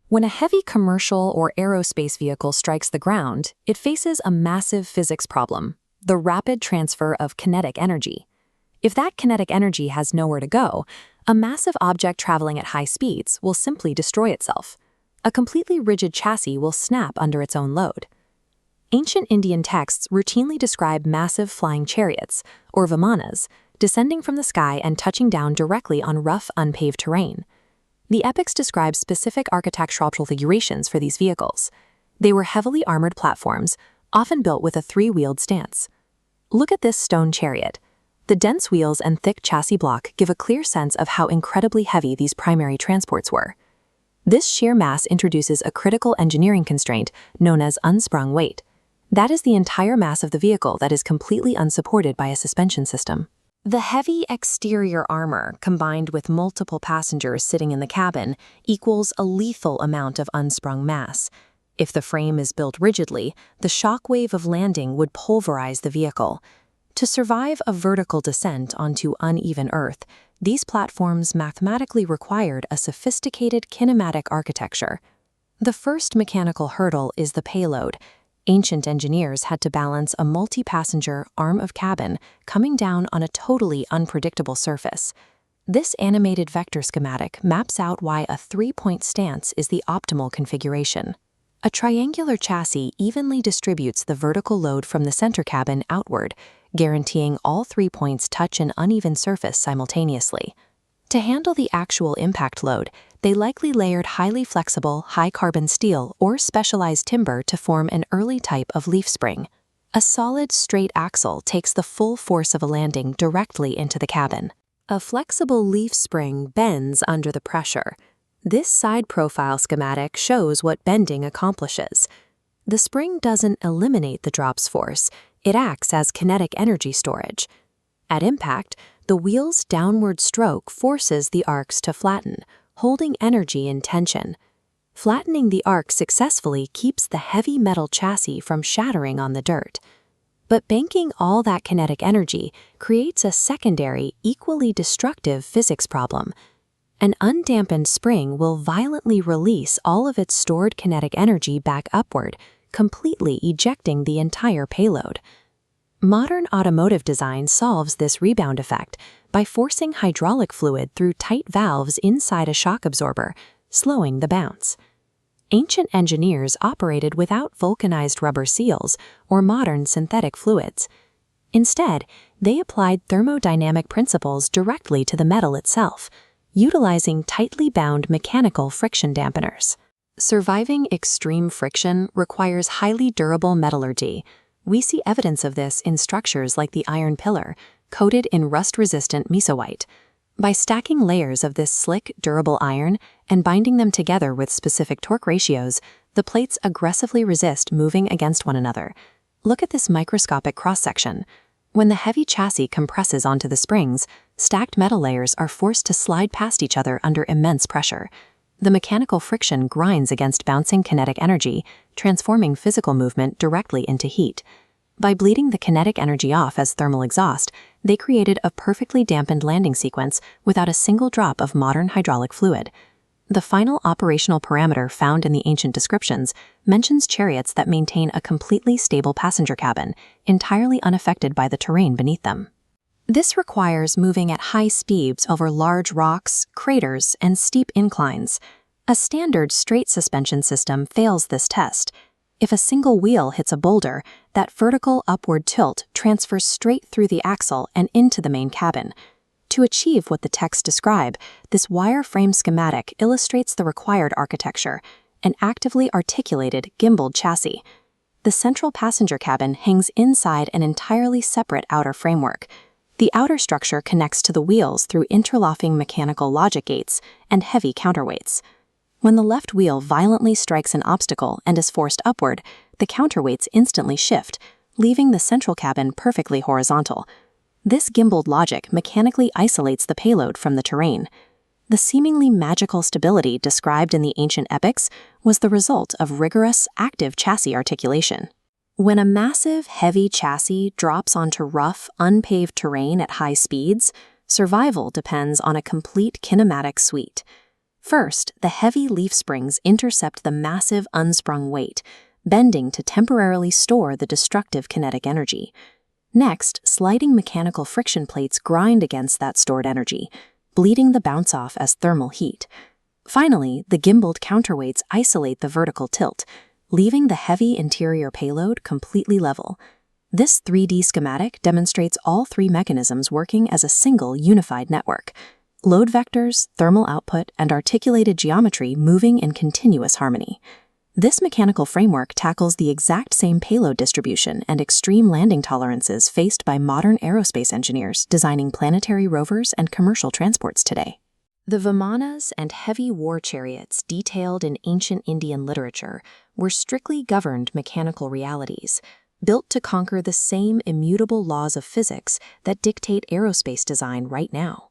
When a heavy commercial or aerospace vehicle strikes the ground, it faces a massive physics problem: the rapid transfer of kinetic energy. If that kinetic energy has nowhere to go, a massive object traveling at high speeds will simply destroy itself. A completely rigid chassis will snap under its own load. Ancient Indian texts routinely describe massive flying chariots, or Vimanas, descending from the sky and touching down directly on rough, unpaved terrain. The epics describe specific architectural configurations for these vehicles. They were heavily armored platforms, often built with a three-wheeled stance. Look at this stone chariot. The dense wheels and thick chassis block give a clear sense of how incredibly heavy these primary transports were. This sheer mass introduces a critical engineering constraint known as unsprung weight. That is the entire mass of the vehicle that is completely unsupported by a suspension system. The heavy exterior armor, combined with multiple passengers sitting in the cabin, equals a lethal amount of unsprung mass. If the frame is built rigidly, the shockwave of landing would pulverize the vehicle. To survive a vertical descent onto uneven earth, these platforms mathematically required a sophisticated kinematic architecture. The first mechanical hurdle is the payload. Ancient engineers had to balance a multi-passenger arm of cabin coming down on a totally unpredictable surface. This animated vector schematic maps out why a three-point stance is the optimal configuration. A triangular chassis evenly distributes the vertical load from the center cabin outward, guaranteeing all 3 points touch an uneven surface simultaneously. To handle the actual impact load, they likely layered highly flexible, high-carbon steel or specialized timber to form an early type of leaf spring. A solid, straight axle takes the full force of a landing directly into the cabin. A flexible leaf spring bends under the pressure. This side profile schematic shows what bending accomplishes. The spring doesn't eliminate the drop's force, it acts as kinetic energy storage. At impact, the wheel's downward stroke forces the arcs to flatten, holding energy in tension. Flattening the arc successfully keeps the heavy metal chassis from shattering on the dirt. But banking all that kinetic energy creates a secondary, equally destructive physics problem. An undampened spring will violently release all of its stored kinetic energy back upward, completely ejecting the entire payload. Modern automotive design solves this rebound effect by forcing hydraulic fluid through tight valves inside a shock absorber, slowing the bounce. Ancient engineers operated without vulcanized rubber seals or modern synthetic fluids. Instead, they applied thermodynamic principles directly to the metal itself, utilizing tightly bound mechanical friction dampeners. Surviving extreme friction requires highly durable metallurgy. We see evidence of this in structures like the iron pillar, coated in rust-resistant mesowhite. By stacking layers of this slick, durable iron and binding them together with specific torque ratios, the plates aggressively resist moving against one another. Look at this microscopic cross-section. When the heavy chassis compresses onto the springs, stacked metal layers are forced to slide past each other under immense pressure. The mechanical friction grinds against bouncing kinetic energy, transforming physical movement directly into heat. By bleeding the kinetic energy off as thermal exhaust, they created a perfectly dampened landing sequence without a single drop of modern hydraulic fluid. The final operational parameter found in the ancient descriptions mentions chariots that maintain a completely stable passenger cabin, entirely unaffected by the terrain beneath them. This requires moving at high speeds over large rocks, craters, and steep inclines. A standard straight suspension system fails this test. If a single wheel hits a boulder, that vertical upward tilt transfers straight through the axle and into the main cabin. To achieve what the texts describe, this wireframe schematic illustrates the required architecture, an actively articulated, gimbaled chassis. The central passenger cabin hangs inside an entirely separate outer framework. The outer structure connects to the wheels through interlocking mechanical logic gates and heavy counterweights. When the left wheel violently strikes an obstacle and is forced upward, the counterweights instantly shift, leaving the central cabin perfectly horizontal. This gimbaled logic mechanically isolates the payload from the terrain. The seemingly magical stability described in the ancient epics was the result of rigorous, active chassis articulation. When a massive, heavy chassis drops onto rough, unpaved terrain at high speeds, survival depends on a complete kinematic suite. First, the heavy leaf springs intercept the massive unsprung weight, bending to temporarily store the destructive kinetic energy. Next, sliding mechanical friction plates grind against that stored energy, bleeding the bounce off as thermal heat. Finally, the gimbaled counterweights isolate the vertical tilt, leaving the heavy interior payload completely level. This 3D schematic demonstrates all three mechanisms working as a single unified network: load vectors, thermal output, and articulated geometry moving in continuous harmony. This mechanical framework tackles the exact same payload distribution and extreme landing tolerances faced by modern aerospace engineers designing planetary rovers and commercial transports today. The Vimanas and heavy war chariots detailed in ancient Indian literature were strictly governed mechanical realities, built to conquer the same immutable laws of physics that dictate aerospace design right now.